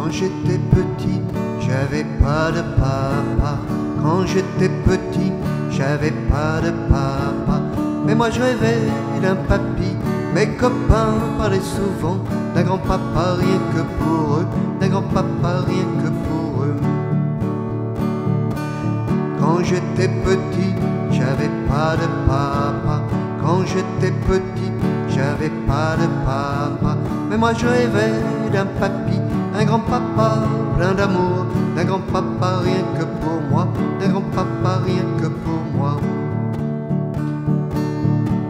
Quand j'étais petit, j'avais pas de papa. Quand j'étais petit, j'avais pas de papa. Mais moi je rêvais d'un papy. Mes copains parlaient souvent d'un grand-papa rien que pour eux, d'un grand-papa rien que pour eux. Quand j'étais petit, j'avais pas de papa. Quand j'étais petit, j'avais pas de papa. Mais moi je rêvais d'un papy, un grand-papa plein d'amour, d'un grand-papa rien que pour moi, d'un grand-papa rien que pour moi.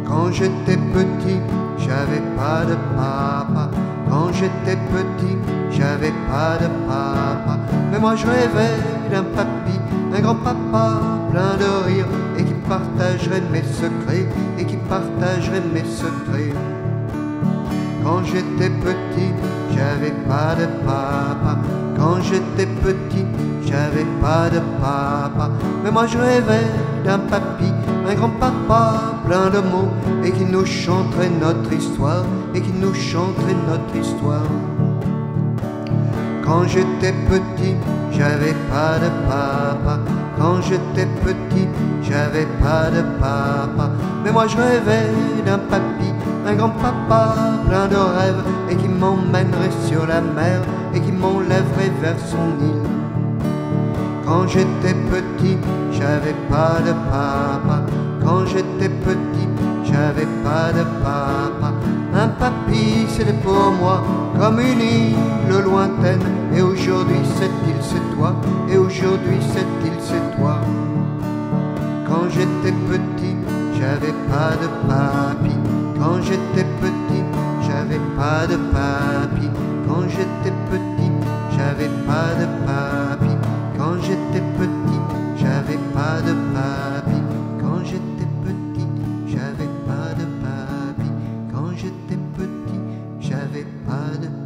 Quand j'étais petit, j'avais pas de papa. Quand j'étais petit, j'avais pas de papa. Mais moi je rêvais d'un papy, un grand-papa plein de rire, et qui partagerait mes secrets, et qui partagerait mes secrets. Quand j'étais petit, j'avais pas de papa. Quand j'étais petit, j'avais pas de papa. Mais moi je rêvais d'un papy, un grand-papa plein de mots, et qui nous chanterait notre histoire, et qui nous chanterait notre histoire. Quand j'étais petit, j'avais pas de papa. Quand j'étais petit, j'avais pas de papa. Mais moi je rêvais d'un papy, un grand-papa plein de rêves, et qui m'emmènerait sur la mer, et qui m'enlèverait vers son île. Quand j'étais petit, j'avais pas de papa. Quand j'étais petit, j'avais pas de papa. Un papy, c'était pour moi comme une île lointaine. Et aujourd'hui cette île c'est toi, et aujourd'hui cette île c'est toi. Quand j'étais petit, j'avais pas de papy. Quand j'étais petit, j'avais pas de papy. Quand j'étais petit, j'avais pas de papy. Quand j'étais petit, j'avais pas de papy. Quand j'étais petit, j'avais pas de papy. Quand j'étais petit, j'avais pas de papy.